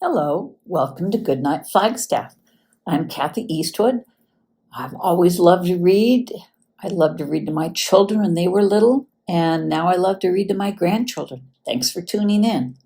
Hello, welcome to Goodnight Flagstaff. I'm Kathy Eastwood. I've always loved to read. I loved to read to my children when they were little, and now I love to read to my grandchildren. Thanks for tuning in.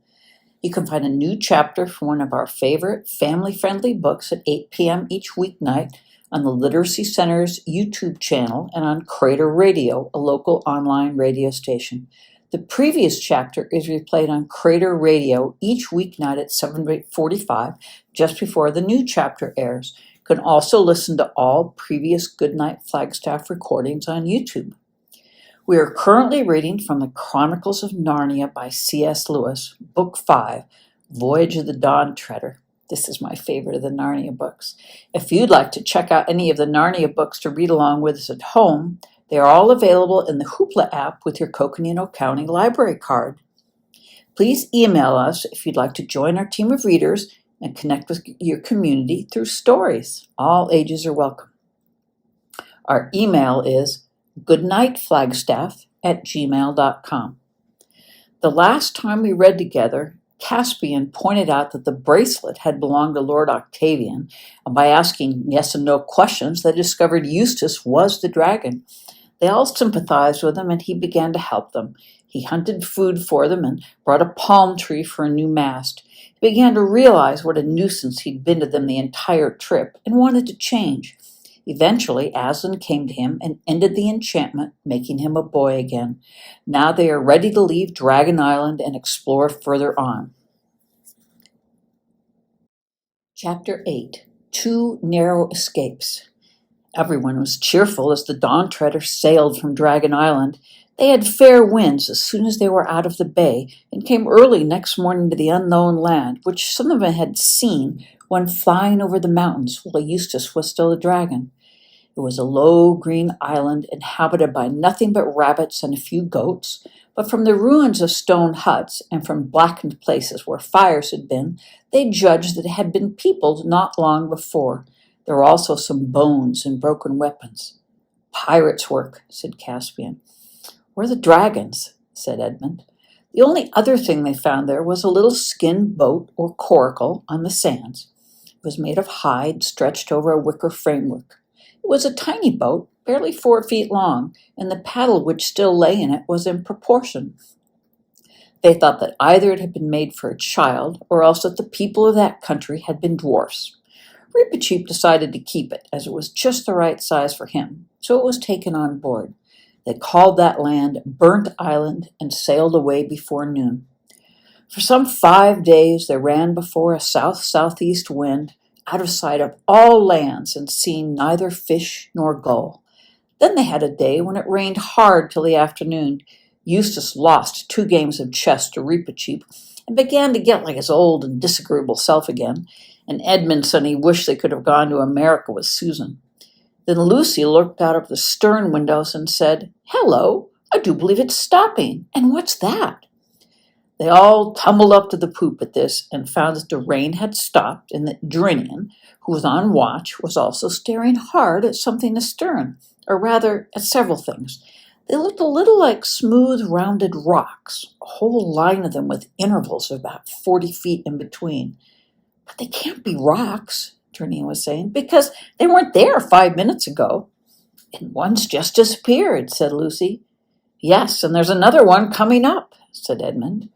You can find a new chapter from one of our favorite family-friendly books at 8 p.m. each weeknight on the Literacy Center's YouTube channel and on Crater Radio, a local online radio station. The previous chapter is replayed on Crater Radio each weeknight at 7:45, just before the new chapter airs. You can also listen to all previous Goodnight Flagstaff recordings on YouTube. We are currently reading from the Chronicles of Narnia by C.S. Lewis, Book 5, Voyage of the Dawn Treader. This is my favorite of the Narnia books. If you'd like to check out any of the Narnia books to read along with us at home, they are all available in the Hoopla app with your Coconino County library card. Please email us if you'd like to join our team of readers and connect with your community through stories. All ages are welcome. Our email is GoodnightFlagstaff@gmail.com. The last time we read together, Caspian pointed out that the bracelet had belonged to Lord Octavian, and by asking yes and no questions, they discovered Eustace was the dragon. They all sympathized with him, and he began to help them. He hunted food for them and brought a palm tree for a new mast. He began to realize what a nuisance he'd been to them the entire trip and wanted to change. Eventually, Aslan came to him and ended the enchantment, making him a boy again. Now they are ready to leave Dragon Island and explore further on. Chapter 8, Two Narrow Escapes. Everyone was cheerful as the Dawn Treader sailed from Dragon Island. They had fair winds as soon as they were out of the bay and came early next morning to the unknown land, which some of them had seen when flying over the mountains while Eustace was still a dragon. It was a low green island inhabited by nothing but rabbits and a few goats, but from the ruins of stone huts and from blackened places where fires had been, they judged that it had been peopled not long before. There were also some bones and broken weapons. "Pirates' work," said Caspian. "We're the dragons," said Edmund. The only other thing they found there was a little skin boat or coracle on the sands. It was made of hide stretched over a wicker framework. It was a tiny boat, barely 4 feet long, and the paddle which still lay in it was in proportion. They thought that either it had been made for a child, or else that the people of that country had been dwarfs. Reepicheep decided to keep it, as it was just the right size for him, so it was taken on board. They called that land Burnt Island and sailed away before noon. For some 5 days they ran before a south-southeast wind, out of sight of all lands and seeing neither fish nor gull. Then they had a day when it rained hard till the afternoon. Eustace lost 2 games of chess to Reepicheep and began to get like his old and disagreeable self again, and Edmund said he wished they could have gone to America with Susan. Then Lucy looked out of the stern windows and said, "Hello, I do believe it's stopping. And what's that?" They all tumbled up to the poop at this and found that the rain had stopped and that Drinian, who was on watch, was also staring hard at something astern, or rather at several things. They looked a little like smooth, rounded rocks, a whole line of them with intervals of about 40 feet in between. "But they can't be rocks," Drinian was saying, "because they weren't there 5 minutes ago." "And one's just disappeared," said Lucy. "Yes, and there's another one coming up," said Edmund.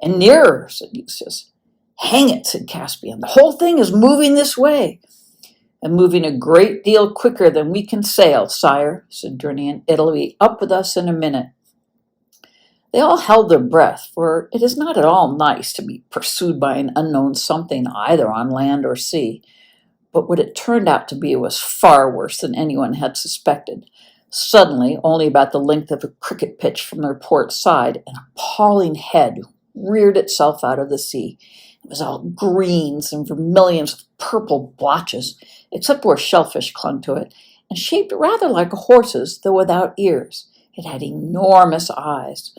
"And nearer," said Eustace. "Hang it," said Caspian. "The whole thing is moving this way." "And moving a great deal quicker than we can sail, sire," said Drinian. "It'll be up with us in a minute." They all held their breath, for it is not at all nice to be pursued by an unknown something either on land or sea. But what it turned out to be was far worse than anyone had suspected. Suddenly, only about the length of a cricket pitch from their port side, an appalling head reared itself out of the sea. It was all greens and vermilions with purple blotches, except where shellfish clung to it, and shaped rather like a horse's, though without ears. It had enormous eyes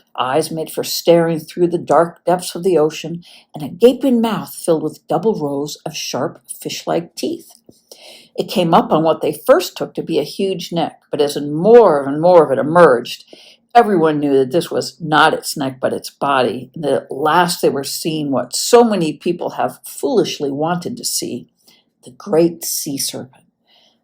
made for staring through the dark depths of the ocean, and a gaping mouth filled with double rows of sharp fish-like teeth. It came up on what they first took to be a huge neck, but as more and more of it emerged, Everyone knew that this was not its neck but its body, and that at last they were seeing what so many people have foolishly wanted to see, the great sea serpent.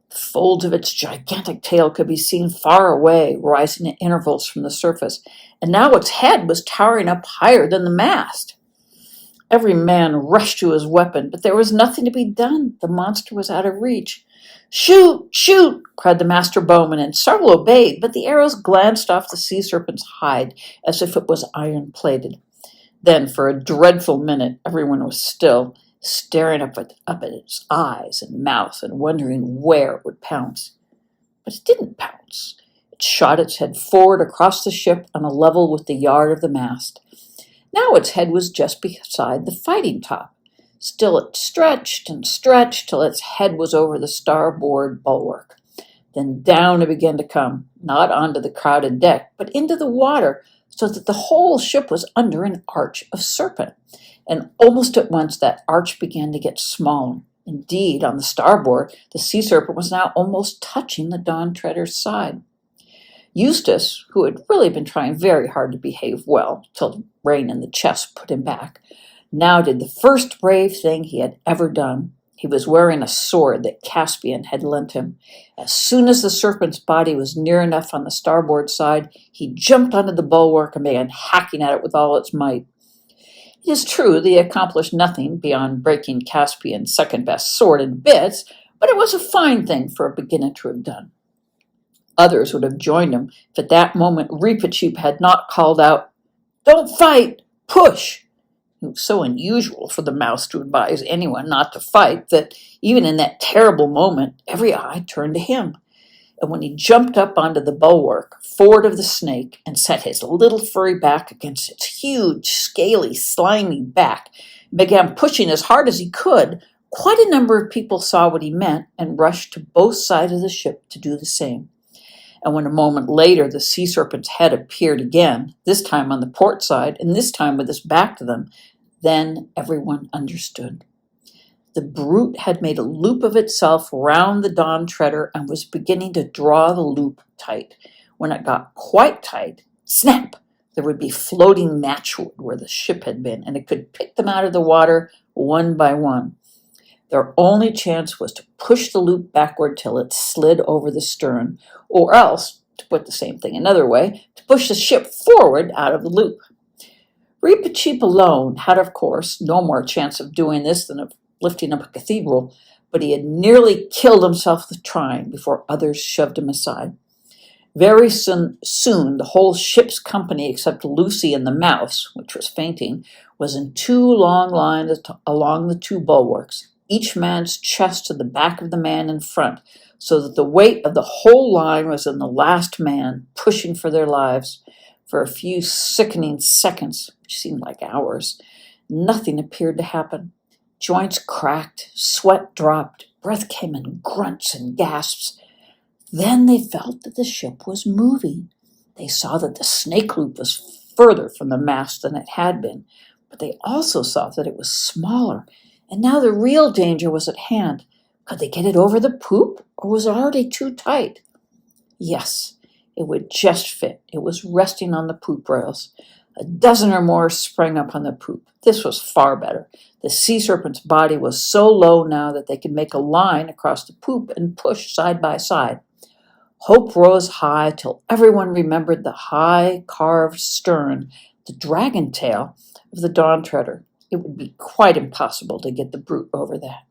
The folds of its gigantic tail could be seen far away, rising at intervals from the surface, and now its head was towering up higher than the mast. Every man rushed to his weapon, but there was nothing to be done. The monster was out of reach. "Shoot! Shoot!" cried the master bowman, and several obeyed, but the arrows glanced off the sea serpent's hide as if it was iron-plated. Then, for a dreadful minute, everyone was still, staring up at its eyes and mouth and wondering where it would pounce. But it didn't pounce. It shot its head forward across the ship on a level with the yard of the mast. Now its head was just beside the fighting top. Still it stretched and stretched till its head was over the starboard bulwark. Then down it began to come, not onto the crowded deck, but into the water, so that the whole ship was under an arch of serpent. And almost at once that arch began to get smaller. Indeed, on the starboard, the sea serpent was now almost touching the Dawn Treader's side. Eustace, who had really been trying very hard to behave well, till Rain in the chest put him back, now did the first brave thing he had ever done. He was wearing a sword that Caspian had lent him. As soon as the serpent's body was near enough on the starboard side, he jumped onto the bulwark and began hacking at it with all its might. It is true that he accomplished nothing beyond breaking Caspian's second-best sword in bits, but it was a fine thing for a beginner to have done. Others would have joined him if at that moment Reepicheep had not called out, "Don't fight! Push!" It was so unusual for the mouse to advise anyone not to fight that even in that terrible moment every eye turned to him. And when he jumped up onto the bulwark, forward of the snake, and set his little furry back against its huge, scaly, slimy back, and began pushing as hard as he could, quite a number of people saw what he meant and rushed to both sides of the ship to do the same. And when a moment later the sea serpent's head appeared again, this time on the port side, and this time with his back to them, then everyone understood. The brute had made a loop of itself round the Dawn Treader and was beginning to draw the loop tight. When it got quite tight, snap! There would be floating matchwood where the ship had been, and it could pick them out of the water one by one. Their only chance was to push the loop backward till it slid over the stern, or else, to put the same thing another way, to push the ship forward out of the loop. Reepicheep alone had, of course, no more chance of doing this than of lifting up a cathedral, but he had nearly killed himself with trying before others shoved him aside. Very soon the whole ship's company, except Lucy and the mouse, which was fainting, was in two long lines along the two bulwarks, each man's chest to the back of the man in front, so that the weight of the whole line was in the last man, pushing for their lives. For a few sickening seconds, which seemed like hours, nothing appeared to happen. Joints cracked, sweat dropped, breath came in grunts and gasps. Then they felt that the ship was moving. They saw that the snake loop was further from the mast than it had been, but they also saw that it was smaller, and now the real danger was at hand. Could they get it over the poop, or was it already too tight? Yes, it would just fit. It was resting on the poop rails. A dozen or more sprang up on the poop. This was far better. The sea serpent's body was so low now that they could make a line across the poop and push side by side. Hope rose high till everyone remembered the high carved stern, the dragon tail of the Dawn Treader. It would be quite impossible to get the brute over that.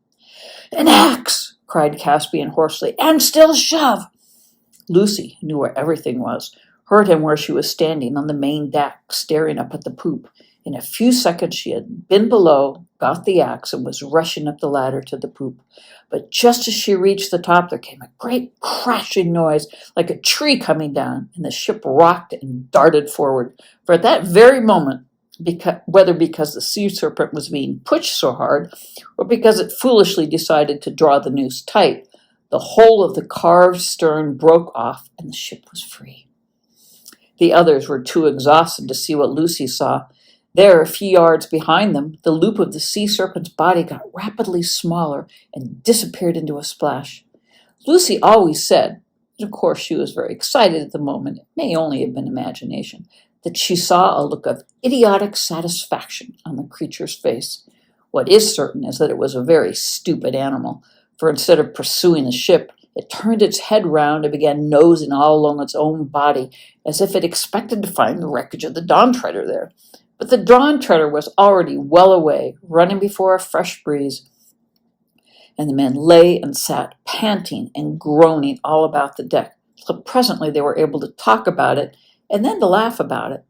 "An axe!" cried Caspian hoarsely, "and still shove!" Lucy, who knew where everything was, heard him where she was standing on the main deck, staring up at the poop. In a few seconds she had been below, got the axe, and was rushing up the ladder to the poop. But just as she reached the top, there came a great crashing noise, like a tree coming down, and the ship rocked and darted forward. For at that very moment, whether because the sea serpent was being pushed so hard, or because it foolishly decided to draw the noose tight, the whole of the carved stern broke off, and the ship was free. The others were too exhausted to see what Lucy saw. There, a few yards behind them, the loop of the sea serpent's body got rapidly smaller and disappeared into a splash. Lucy always said, Of course, she was very excited at the moment. It may only have been imagination, that she saw a look of idiotic satisfaction on the creature's face. What is certain is that it was a very stupid animal, for instead of pursuing the ship, it turned its head round and began nosing all along its own body, as if it expected to find the wreckage of the Dawn Treader there. But the Dawn Treader was already well away, running before a fresh breeze, and the men lay and sat, panting and groaning all about the deck, till presently they were able to talk about it, and then to laugh about it.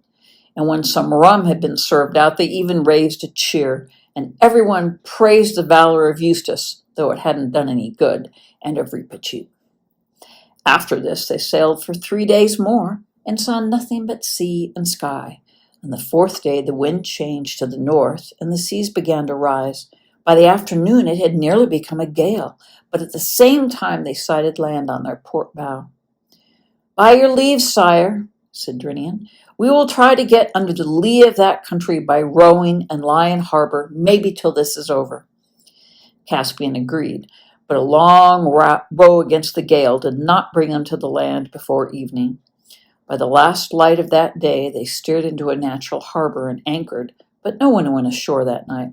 And when some rum had been served out, they even raised a cheer, and everyone praised the valor of Eustace, though it hadn't done any good, and of Reepicheep. After this they sailed for 3 days more, and saw nothing but sea and sky. On the 4th day the wind changed to the north, and the seas began to rise. By the afternoon it had nearly become a gale, but at the same time they sighted land on their port bow. "By your leave, sire," said Drinian, "we will try to get under the lee of that country by rowing and lie in harbor, maybe till this is over." Caspian agreed, but a long row against the gale did not bring them to the land before evening. By the last light of that day they steered into a natural harbor and anchored, but no one went ashore that night.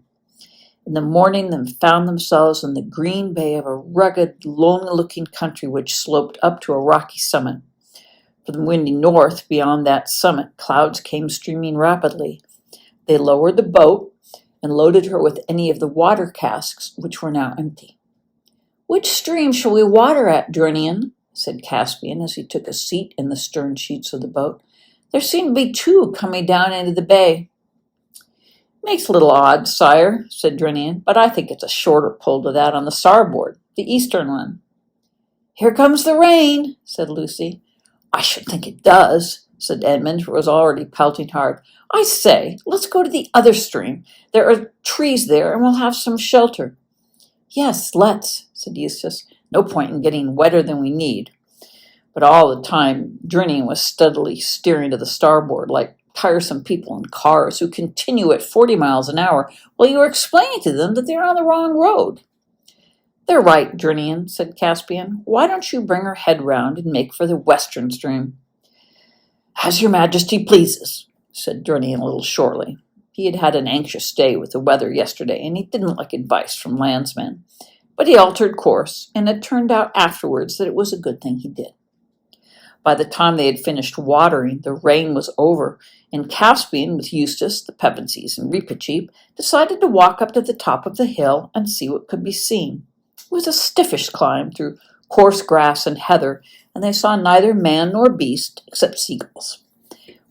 In the morning they found themselves in the green bay of a rugged, lonely-looking country which sloped up to a rocky summit. From the windy north, beyond that summit, clouds came streaming rapidly. They lowered the boat and loaded her with any of the water casks, which were now empty. "Which stream shall we water at, Drinian?" said Caspian as he took a seat in the stern sheets of the boat. "There seem to be 2 coming down into the bay." "Makes a little odd, sire," said Drinian, "but I think it's a shorter pull to that on the starboard, the eastern one." "Here comes the rain," said Lucy. "I should think it does," said Edmund, who was already pelting hard. "I say, let's go to the other stream. There are trees there, and we'll have some shelter." "Yes, let's," said Eustace. "No point in getting wetter than we need." But all the time, Drinian was steadily steering to the starboard, like tiresome people in cars who continue at 40 miles an hour while you are explaining to them that they're on the wrong road. "They're right, Drinian," said Caspian. "Why don't you bring her head round and make for the western stream?" "As your majesty pleases," said Drinian a little shortly. He had had an anxious day with the weather yesterday, and he didn't like advice from landsmen. But he altered course, and it turned out afterwards that it was a good thing he did. By the time they had finished watering, the rain was over, and Caspian, with Eustace, the Pevensies, and Reepicheep, decided to walk up to the top of the hill and see what could be seen. It was a stiffish climb through coarse grass and heather, and they saw neither man nor beast except seagulls.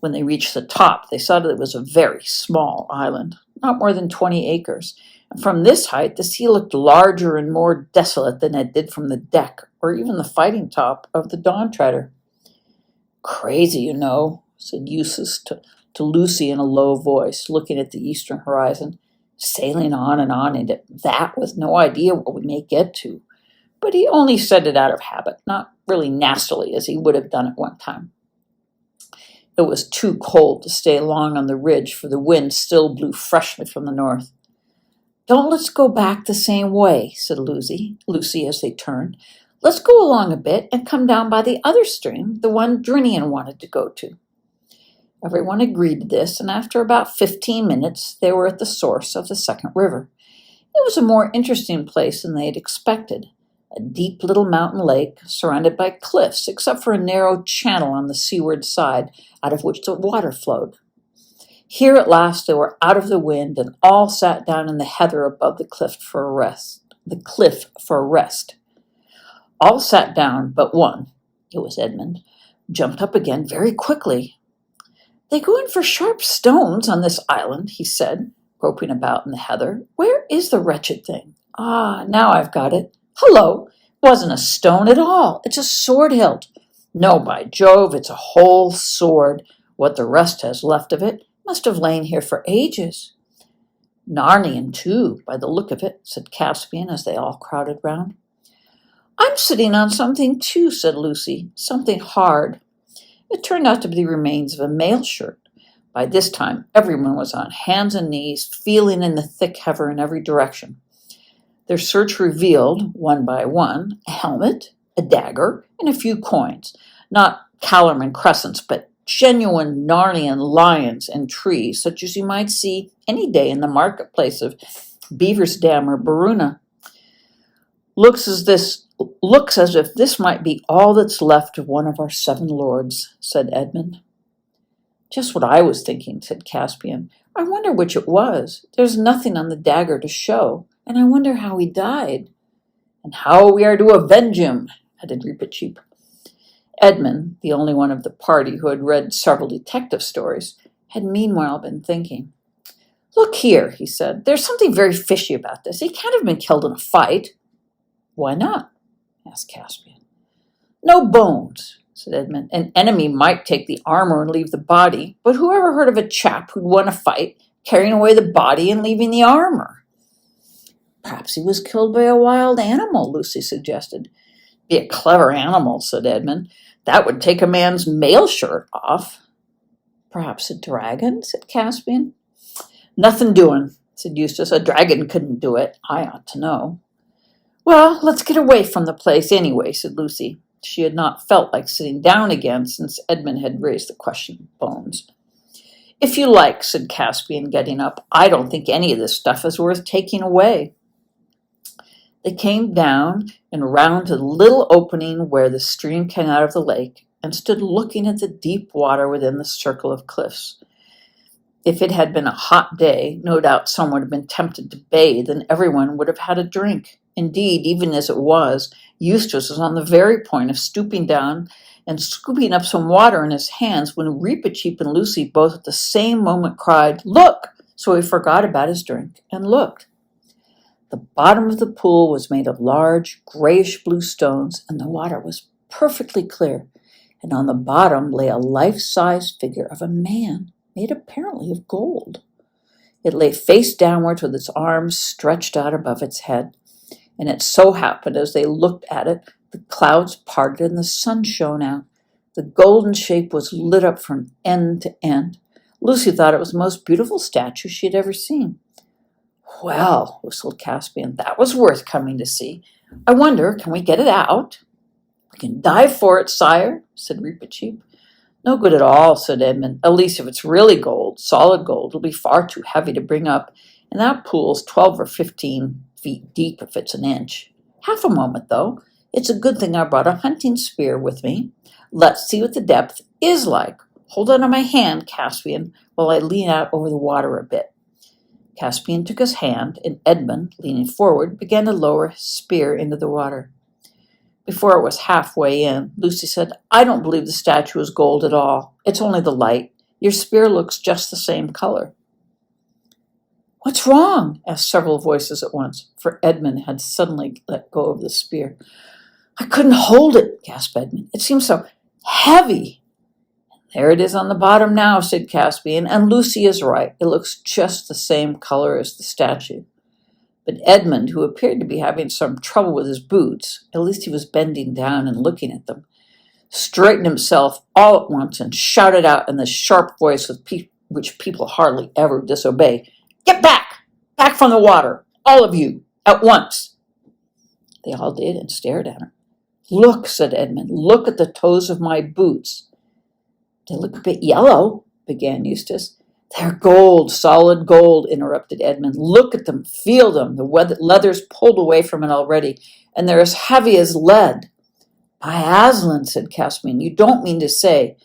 When they reached the top, they saw that it was a very small island, not more than 20 acres, and from this height the sea looked larger and more desolate than it did from the deck or even the fighting top of the Dawn Treader. "Crazy, you know," said Eustace to Lucy in a low voice, looking at the eastern horizon, "sailing on and on into that with no idea what we may get to." But he only said it out of habit, not really nastily as he would have done at one time. It was too cold to stay long on the ridge, for the wind still blew freshly from the north. "Don't let's go back the same way," said Lucy as they turned. "Let's go along a bit and come down by the other stream, the one Drinian wanted to go to." Everyone agreed to this, and after about 15 minutes they were at the source of the second river. It was a more interesting place than they had expected. A deep little mountain lake, surrounded by cliffs, except for a narrow channel on the seaward side, out of which the water flowed. Here at last they were out of the wind, and all sat down in the heather above the cliff for a rest. All sat down, but one, it was Edmund, jumped up again very quickly. "They go in for sharp stones on this island," he said, groping about in the heather. "Where is the wretched thing? Ah, now I've got it. Hullo! It wasn't a stone at all. It's a sword hilt. No, by Jove, it's a whole sword. What the rest has left of it must have lain here for ages." "Narnian, too, by the look of it," said Caspian as they all crowded round. "I'm sitting on something, too," said Lucy, "something hard." It turned out to be the remains of a mail shirt. By this time, everyone was on hands and knees, feeling in the thick heather in every direction. Their search revealed, one by one, a helmet, a dagger, and a few coins. Not Calorman crescents, but genuine Narnian lions and trees, such as you might see any day in the marketplace of Beaver's Dam or Baruna. Looks as if this might be all that's left of one of our 7 lords, said Edmund. Just what I was thinking, said Caspian. I wonder which it was. There's nothing on the dagger to show, and I wonder how he died. And how we are to avenge him, added Reepicheep. Edmund, the only one of the party who had read several detective stories, had meanwhile been thinking. Look here, he said. There's something very fishy about this. He can't have been killed in a fight. Why not? Asked Caspian. No bones, said Edmund. An enemy might take the armor and leave the body, but who ever heard of a chap who'd won a fight, carrying away the body and leaving the armor? Perhaps he was killed by a wild animal, Lucy suggested. Be a clever animal, said Edmund. That would take a man's mail shirt off. Perhaps a dragon, said Caspian. Nothing doing, said Eustace. A dragon couldn't do it. I ought to know. Well, let's get away from the place anyway, said Lucy. She had not felt like sitting down again since Edmund had raised the question of bones. If you like, said Caspian, getting up. I don't think any of this stuff is worth taking away. They came down and around to the little opening where the stream came out of the lake and stood looking at the deep water within the circle of cliffs. If it had been a hot day, no doubt someone would have been tempted to bathe and everyone would have had a drink. Indeed, even as it was, Eustace was on the very point of stooping down and scooping up some water in his hands when Reepicheep and Lucy both at the same moment cried, Look! So he forgot about his drink and looked. The bottom of the pool was made of large, grayish-blue stones, and the water was perfectly clear, and on the bottom lay a life-size figure of a man, made apparently of gold. It lay face downwards with its arms stretched out above its head, and it so happened as they looked at it, the clouds parted and the sun shone out. The golden shape was lit up from end to end. Lucy thought it was the most beautiful statue she had ever seen. Well, whistled Caspian, that was worth coming to see. I wonder, can we get it out? We can dive for it, sire, said Reepicheep. No good at all, said Edmund. At least if it's really gold, solid gold, it'll be far too heavy to bring up, and that pool's 12 or 15 feet deep if it's an inch. Half a moment, though. It's a good thing I brought a hunting spear with me. Let's see what the depth is like. Hold on to my hand, Caspian, while I lean out over the water a bit. Caspian took his hand, and Edmund, leaning forward, began to lower his spear into the water. Before it was halfway in, Lucy said, I don't believe the statue is gold at all. It's only the light. Your spear looks just the same color. What's wrong? Asked several voices at once, for Edmund had suddenly let go of the spear. I couldn't hold it, gasped Edmund. It seems so heavy. There it is on the bottom now, said Caspian, and Lucy is right. It looks just the same color as the statue. But Edmund, who appeared to be having some trouble with his boots, at least he was bending down and looking at them, straightened himself all at once and shouted out in the sharp voice which people hardly ever disobey, Get back! Back from the water! All of you! At once! They all did and stared at him. Look, said Edmund, look at the toes of my boots. They look a bit yellow, began Eustace. They're gold, solid gold, interrupted Edmund. Look at them, feel them. The leather's pulled away from it already, and they're as heavy as lead. By Aslan, said Caspian, you don't mean to say.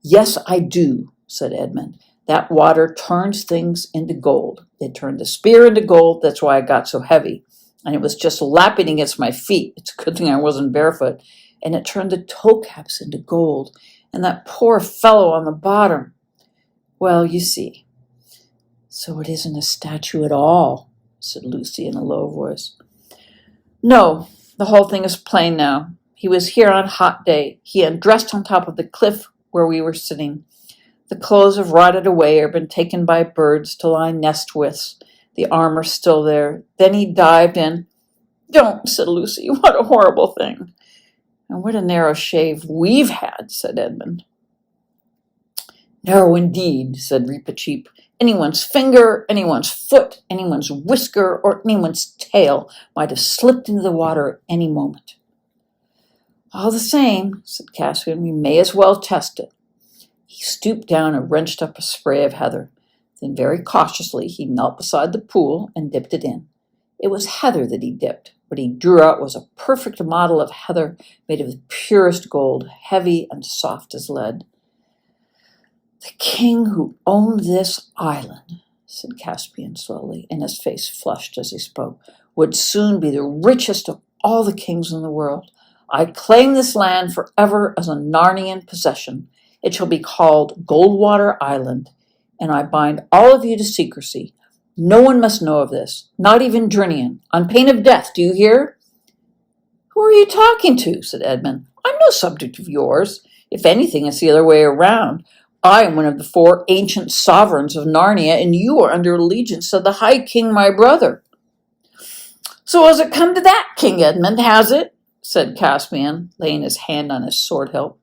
Yes, I do, said Edmund. That water turns things into gold. It turned the spear into gold, that's why it got so heavy. And it was just lapping against my feet. It's a good thing I wasn't barefoot. And it turned the toe caps into gold. And that poor fellow on the bottom. Well, you see. So it isn't a statue at all, said Lucy in a low voice. No, the whole thing is plain now. He was here on a hot day. He undressed on top of the cliff where we were sitting. The clothes have rotted away or been taken by birds to lie nest withs. The armor's still there. Then he dived in. Don't, said Lucy. What a horrible thing. And what a narrow shave we've had, said Edmund. Narrow indeed, said Reepicheep. Anyone's finger, anyone's foot, anyone's whisker, or anyone's tail might have slipped into the water at any moment. All the same, said Caspian, we may as well test it. He stooped down and wrenched up a spray of heather. Then very cautiously he knelt beside the pool and dipped it in. It was heather that he dipped. What he drew out was a perfect model of heather made of the purest gold, heavy and soft as lead. The king who owned this island, said Caspian slowly, and his face flushed as he spoke, would soon be the richest of all the kings in the world. I claim this land forever as a Narnian possession. It shall be called Goldwater Island, and I bind all of you to secrecy. No one must know of this, not even Drinian, on pain of death, do you hear? Who are you talking to? Said Edmund. I'm no subject of yours. If anything, it's the other way around. I am one of the 4 ancient sovereigns of Narnia, and you are under allegiance to the High King, my brother. So has it come to that, King Edmund, has it? Said Caspian, laying his hand on his sword hilt.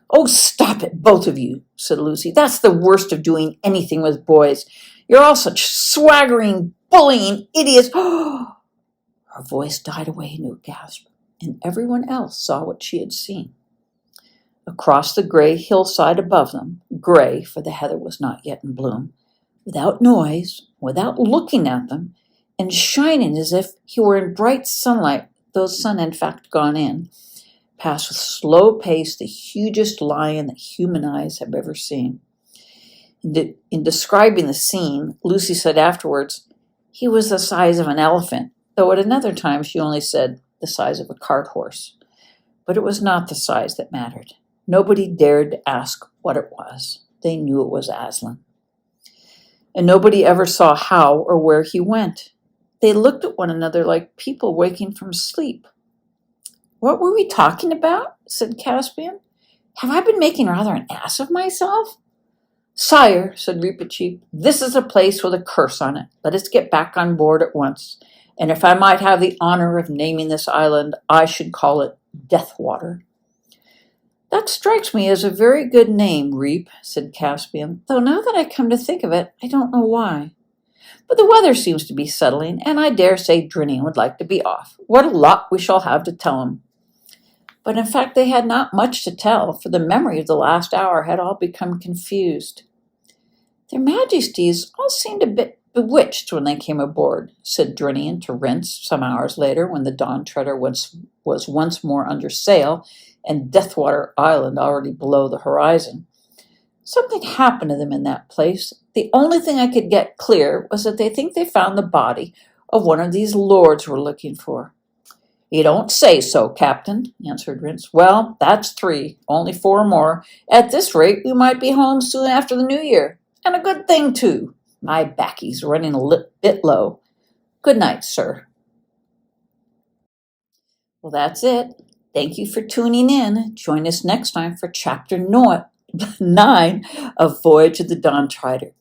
Oh, stop it, both of you, said Lucy. That's the worst of doing anything with boys. You're all such swaggering, bullying idiots. Her voice died away into a gasp, and everyone else saw what she had seen. Across the gray hillside above them, gray, for the heather was not yet in bloom, without noise, without looking at them, and shining as if he were in bright sunlight, though the sun had in fact gone in, passed with slow pace the hugest lion that human eyes have ever seen. In describing the scene, Lucy said afterwards, he was the size of an elephant, though at another time she only said the size of a cart horse. But it was not the size that mattered. Nobody dared to ask what it was. They knew it was Aslan. And nobody ever saw how or where he went. They looked at one another like people waking from sleep. What were we talking about? Said Caspian. Have I been making rather an ass of myself? Sire, said Reepicheep, this is a place with a curse on it. Let us get back on board at once. And if I might have the honor of naming this island, I should call it Deathwater. That strikes me as a very good name, Reep, said Caspian, though now that I come to think of it, I don't know why. But the weather seems to be settling, and I dare say Drinian would like to be off. What a lot we shall have to tell him. But in fact they had not much to tell, for the memory of the last hour had all become confused. Their Majesties all seemed a bit bewitched when they came aboard, said Drinian to Rhys some hours later, when the Dawn Treader was once more under sail and Deathwater Island already below the horizon. Something happened to them in that place. The only thing I could get clear was that they think they found the body of one of these lords we're looking for. You don't say so, Captain, answered Rhys. Well, that's 3, only 4 more. At this rate, we might be home soon after the New Year. And a good thing, too. My backie's running a bit low. Good night, sir. Well, that's it. Thank you for tuning in. Join us next time for Chapter 9 of Voyage of the Dawn Treader.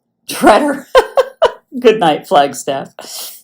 Good night, Flagstaff.